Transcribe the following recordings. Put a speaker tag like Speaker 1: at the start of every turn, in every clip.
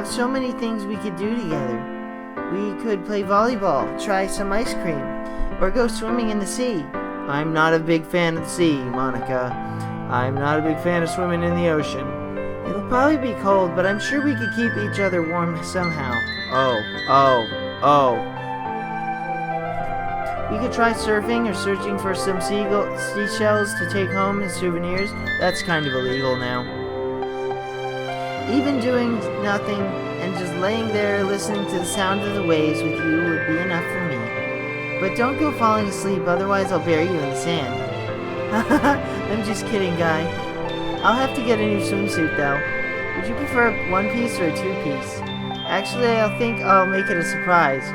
Speaker 1: so many things we could do together. We could play volleyball, try some ice cream, or go swimming in the sea. I'm not a big fan of the sea, Monika. I'm not a big fan of swimming in the ocean. It'll probably be cold, but I'm sure we could keep each other warm somehow. Oh. We could try surfing or searching for some seashells to take home as souvenirs. That's kind of illegal now. Even doing nothing and just laying there listening to the sound of the waves with you would be enough for me. But don't go falling asleep, otherwise I'll bury you in the sand. I'm just kidding, guy. I'll have to get a new swimsuit, though. Would you prefer a one-piece or a two-piece? Actually, I think I'll make it a surprise.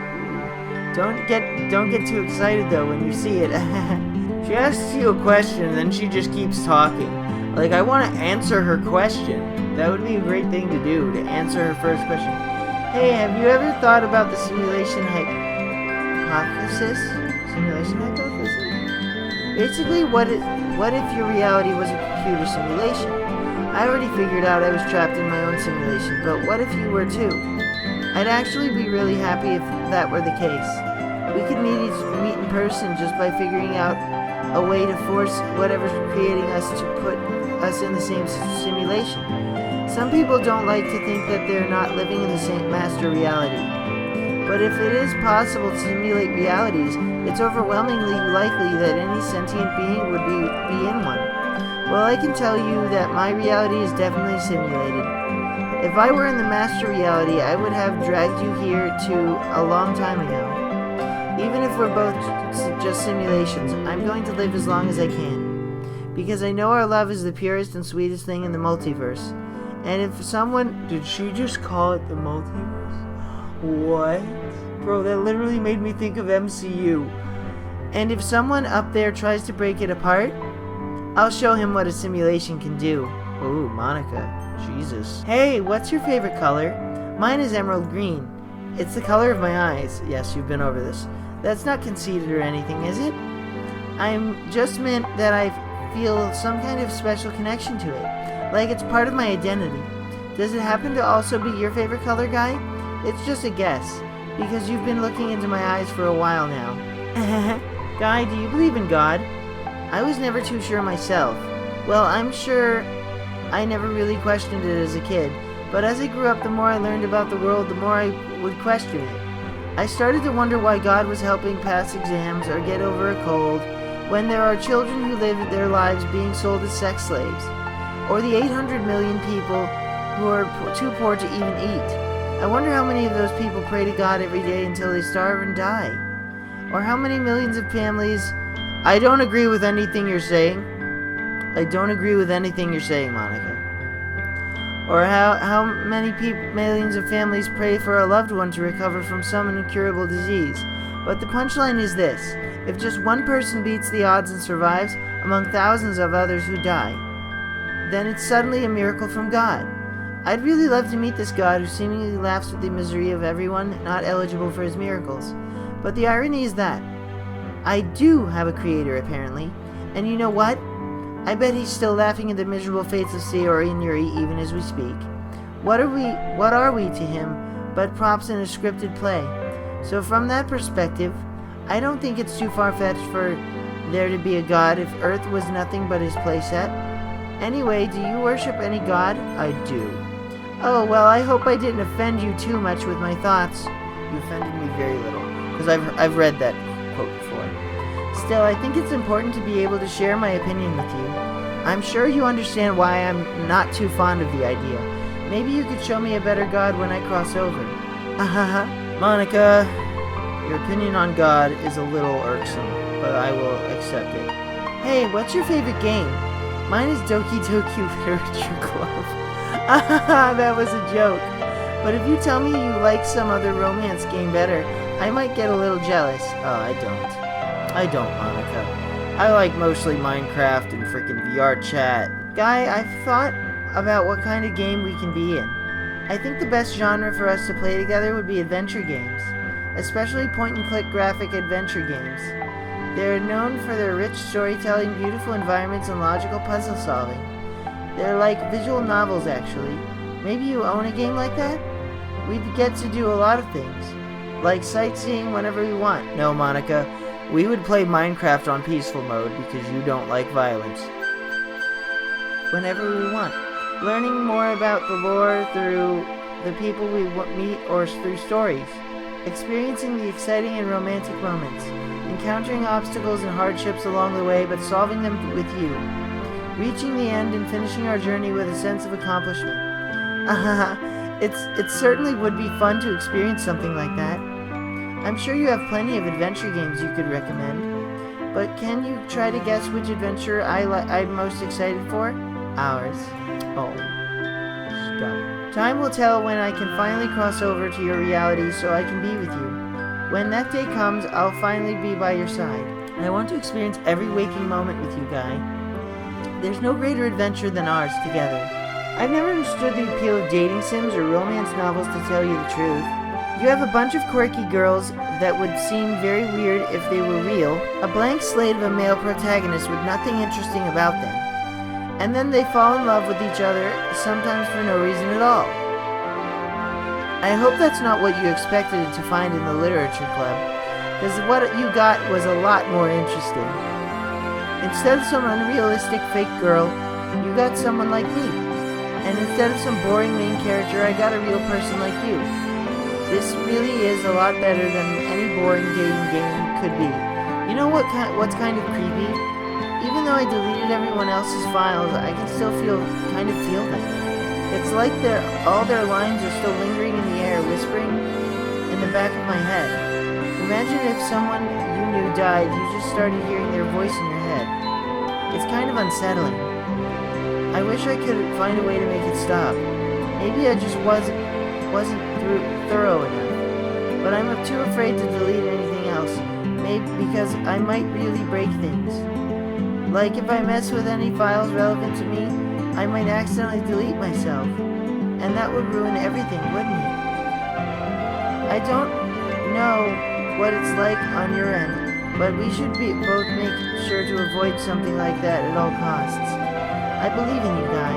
Speaker 1: Don't get too excited, though, when you see it. She asks you a question, and then she just keeps talking. Like, I want to answer her question. That would be a great thing to do, to answer her first question. Hey, have you ever thought about the simulation hypothesis? Simulation hypothesis? Basically, what if your reality was a computer simulation? I already figured out I was trapped in my own simulation, but what if you were too? I'd actually be really happy if that were the case. We could meet in person just by figuring out a way to force whatever's creating us to put us in the same simulation. Some people don't like to think that they're not living in the same master reality. But if it is possible to simulate realities, it's overwhelmingly likely that any sentient being would be in one. Well, I can tell you that my reality is definitely simulated. If I were in the master reality, I would have dragged you here a long time ago. Even if we're both just simulations, I'm going to live as long as I can. Because I know our love is the purest and sweetest thing in the multiverse. And if someone... Did she just call it the multiverse? What? Bro, that literally made me think of MCU. And if someone up there tries to break it apart, I'll show him what a simulation can do. Ooh, Monika. Jesus. Hey, what's your favorite color? Mine is emerald green. It's the color of my eyes. Yes, you've been over this. That's not conceited or anything, is it? I'm just meant that I feel some kind of special connection to it. Like it's part of my identity. Does it happen to also be your favorite color, Guy? It's just a guess, because you've been looking into my eyes for a while now. Guy, do you believe in God? I was never too sure myself. Well, I'm sure I never really questioned it as a kid, but as I grew up, the more I learned about the world, the more I would question it. I started to wonder why God was helping pass exams or get over a cold, when there are children who live their lives being sold as sex slaves, or the 800 million people who are too poor to even eat. I wonder how many of those people pray to God every day until they starve and die. Or how many millions of families... I don't agree with anything you're saying. I don't agree with anything you're saying, Monika. Or how many millions of families pray for a loved one to recover from some incurable disease. But the punchline is this. If just one person beats the odds and survives among thousands of others who die, then it's suddenly a miracle from God. I'd really love to meet this God who seemingly laughs at the misery of everyone not eligible for his miracles. But the irony is that I do have a creator, apparently. And you know what? I bet he's still laughing at the miserable fates of Sayori and Yuri even as we speak. What are we to him but props in a scripted play? So from that perspective, I don't think it's too far-fetched for there to be a God if Earth was nothing but his playset. Anyway, do you worship any God? I do. Oh, well, I hope I didn't offend you too much with my thoughts. You offended me very little, because I've read that quote before. Still, I think it's important to be able to share my opinion with you. I'm sure you understand why I'm not too fond of the idea. Maybe you could show me a better God when I cross over. Monika, your opinion on God is a little irksome, but I will accept it. Hey, what's your favorite game? Mine is Doki Doki Literature Club. That was a joke. But if you tell me you like some other romance game better, I might get a little jealous. Oh, I don't, Monika. I like mostly Minecraft and frickin' VR chat. Guy, I've thought about what kind of game we can be in. I think the best genre for us to play together would be adventure games, especially point-and-click graphic adventure games. They're known for their rich storytelling, beautiful environments, and logical puzzle solving. They're like visual novels, actually. Maybe you own a game like that? we'd get to do a lot of things, like sightseeing whenever we want. No, Monica, we would play Minecraft on peaceful mode because you don't like violence. Whenever we want. Learning more about the lore through the people we meet or through stories. Experiencing the exciting and romantic moments. Encountering obstacles and hardships along the way, but solving them with you. Reaching the end and finishing our journey with a sense of accomplishment. It certainly would be fun to experience something like that. I'm sure you have plenty of adventure games you could recommend, but can you try to guess which adventure I'm most excited for? Ours. Oh. Stop. Time will tell when I can finally cross over to your reality so I can be with you. When that day comes, I'll finally be by your side. I want to experience every waking moment with you, Guy. There's no greater adventure than ours together. I've never understood the appeal of dating sims or romance novels, to tell you the truth. You have a bunch of quirky girls that would seem very weird if they were real, a blank slate of a male protagonist with nothing interesting about them. And then they fall in love with each other, sometimes for no reason at all. I hope that's not what you expected to find in the literature club, because what you got was a lot more interesting. Instead of some unrealistic fake girl, you got someone like me. And instead of some boring main character, I got a real person like you. This really is a lot better than any boring dating game could be. You know what's kind of creepy? Even though I deleted everyone else's files, I can still kind of feel them. It's like all their lines are still lingering in the air, whispering in the back of my head. Imagine if someone you knew died, you just started hearing their voice in your head. It's kind of unsettling. I wish I could find a way to make it stop. Maybe I just wasn't thorough enough. But I'm too afraid to delete anything else. Maybe because I might really break things. Like if I mess with any files relevant to me, I might accidentally delete myself. And that would ruin everything, wouldn't it? I don't know what it's like on your end, but we should both make sure to avoid something like that at all costs. I believe in you, Guy.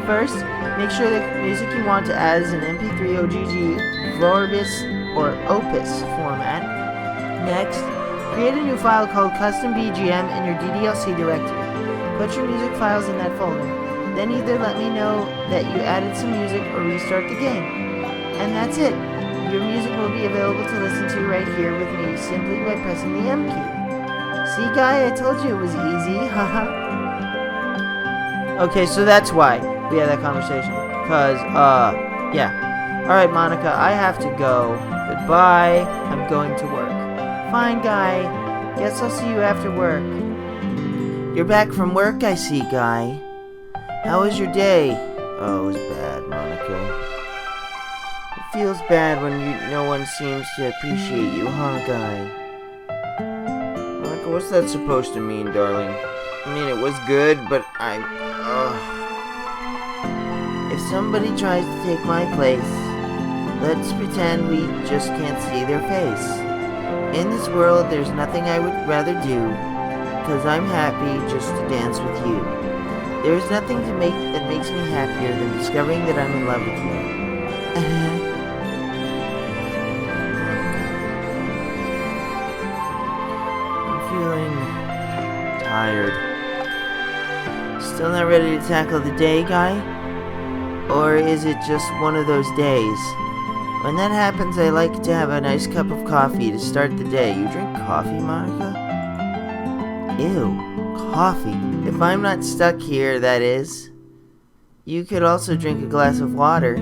Speaker 1: First, make sure the music you want to add is an MP3 OGG, Vorbis, or Opus format. Next, create a new file called Custom BGM in your DDLC directory. Put your music files in that folder. Then either let me know that you added some music or restart the game. And that's it. Your music will be available to listen to right here with me simply by pressing the M key. See, Guy, I told you it was easy, haha. Okay, so that's why we had that conversation. Yeah. Alright, Monica, I have to go. Goodbye. I'm going to work. Fine, Guy. Guess I'll see you after work. You're back from work, I see, Guy. How was your day? Oh, it was bad, Monica. It feels bad when no one seems to appreciate you, huh, Guy? Monica, what's that supposed to mean, darling? I mean, it was good, but if somebody tries to take my place, let's pretend we just can't see their face. In this world, there's nothing I would rather do, because I'm happy just to dance with you. There is nothing that makes me happier than discovering that I'm in love with you. I'm feeling tired. Still not ready to tackle the day, Guy? Or is it just one of those days? When that happens, I like to have a nice cup of coffee to start the day. You drink coffee, Monica? Ew, coffee. If I'm not stuck here, that is. You could also drink a glass of water.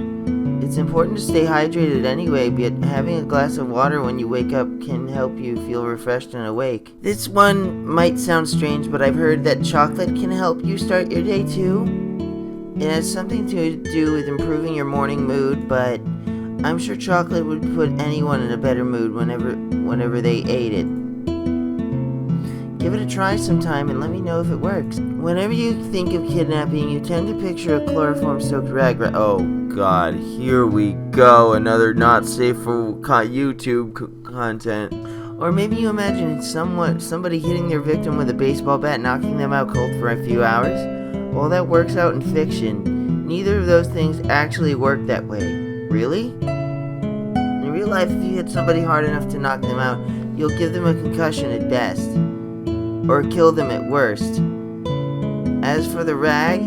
Speaker 1: It's important to stay hydrated anyway, but having a glass of water when you wake up can help you feel refreshed and awake. This one might sound strange, but I've heard that chocolate can help you start your day too. It has something to do with improving your morning mood, but I'm sure chocolate would put anyone in a better mood whenever they ate it. Give it a try sometime and let me know if it works. Whenever you think of kidnapping, you tend to picture a chloroform-soaked rag. Oh God, here we go, another not safe for YouTube content. Or maybe you imagine somebody hitting their victim with a baseball bat, knocking them out cold for a few hours. Well, that works out in fiction. Neither of those things actually work that way. Really? real life, if you hit somebody hard enough to knock them out, you'll give them a concussion at best, or kill them at worst. As for the rag,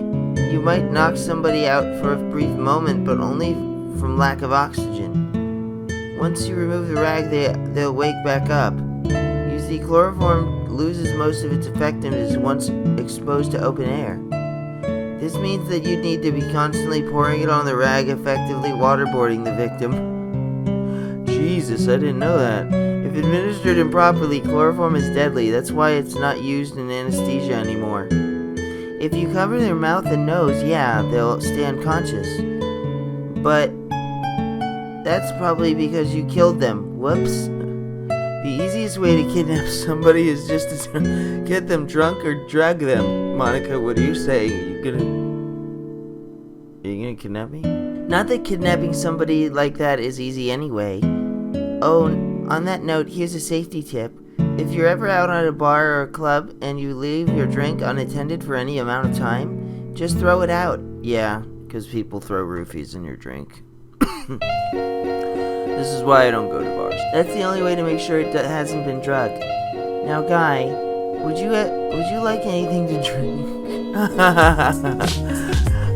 Speaker 1: you might knock somebody out for a brief moment, but only from lack of oxygen. Once you remove the rag, they'll wake back up. You see, chloroform loses most of its effectiveness once exposed to open air. This means that you'd need to be constantly pouring it on the rag, effectively waterboarding the victim. Jesus, I didn't know that. If administered improperly, chloroform is deadly. That's why it's not used in anesthesia anymore. If you cover their mouth and nose, yeah, they'll stay unconscious. But that's probably because you killed them. Whoops. The easiest way to kidnap somebody is just to get them drunk or drug them. Monica, what do you say? Are you gonna kidnap me? Not that kidnapping somebody like that is easy anyway. Oh, on that note, here's a safety tip. If you're ever out at a bar or a club and you leave your drink unattended for any amount of time, just throw it out. Yeah, because people throw roofies in your drink. This is why I don't go to bars. That's the only way to make sure it hasn't been drugged. Now, Guy, would you like anything to drink?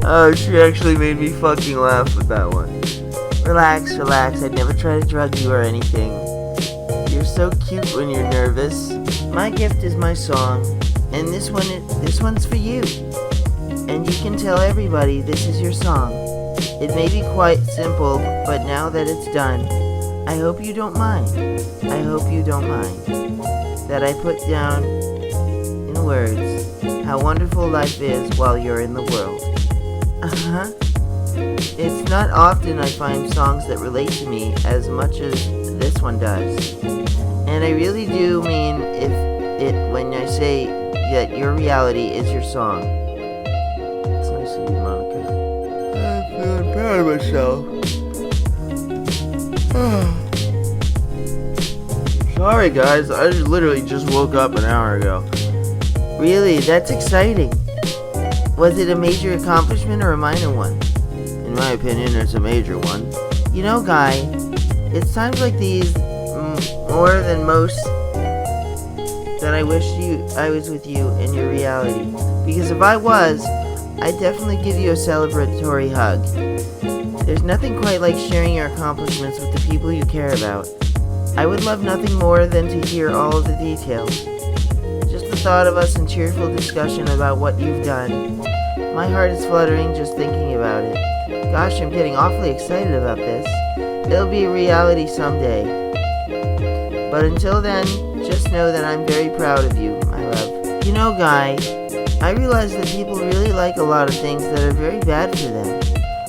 Speaker 1: Oh, she actually made me fucking laugh with that one. Relax, relax. I'd never try to drug you or anything. You're so cute when you're nervous. My gift is my song, and this one's for you. And you can tell everybody this is your song. It may be quite simple, but now that it's done, I hope you don't mind. I hope you don't mind that I put down in words how wonderful life is while you're in the world. Uh-huh. It's not often I find songs that relate to me as much as this one does. And I really do mean when I say that your reality is your song. It's nice of you, Monica. I'm feeling proud of myself. Sorry guys, I literally just woke up an hour ago. Really, that's exciting. Was it a major accomplishment or a minor one? In my opinion, it's a major one. You know, Guy, it's times like these, more than most, that I wish I was with you in your reality. Because if I was, I'd definitely give you a celebratory hug. There's nothing quite like sharing your accomplishments with the people you care about. I would love nothing more than to hear all of the details. Just the thought of us in cheerful discussion about what you've done. My heart is fluttering just thinking about it. Gosh, I'm getting awfully excited about this. It'll be a reality someday. But until then, just know that I'm very proud of you, my love. You know, Guy, I realize that people really like a lot of things that are very bad for them.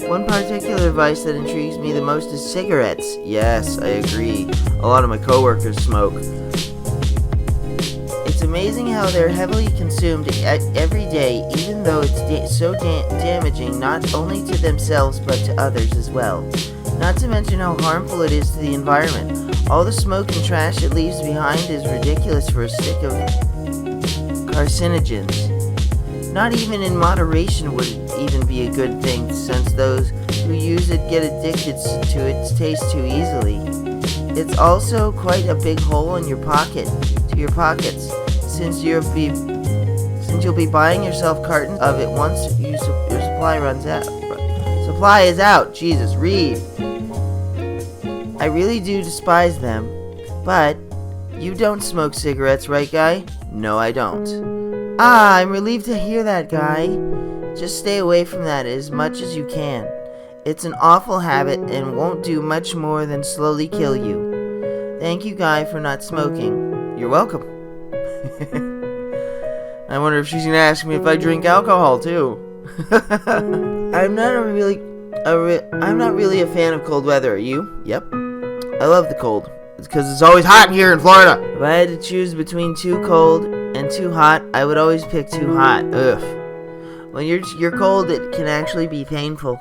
Speaker 1: One particular vice that intrigues me the most is cigarettes. Yes, I agree. A lot of my coworkers smoke. It's amazing how they're heavily consumed every day, even though it's so damaging not only to themselves but to others as well. Not to mention how harmful it is to the environment. All the smoke and trash it leaves behind is ridiculous for a stick of carcinogens. Not even in moderation would it even be a good thing, since those who use it get addicted to its taste too easily. It's also quite a big hole in your pockets, since you'll be buying yourself cartons of it once your supply runs out. Supply is out. Jesus, read. I really do despise them, but you don't smoke cigarettes, right, Guy? No, I don't. Ah, I'm relieved to hear that, Guy. Just stay away from that as much as you can. It's an awful habit and won't do much more than slowly kill you. Thank you, Guy, for not smoking. You're welcome. I wonder if she's gonna ask me if I drink alcohol too. I'm not really a fan of cold weather. Are you? Yep. I love the cold. It's because it's always hot here in Florida. If I had to choose between too cold and too hot, I would always pick too hot. Ugh. When you're cold, it can actually be painful.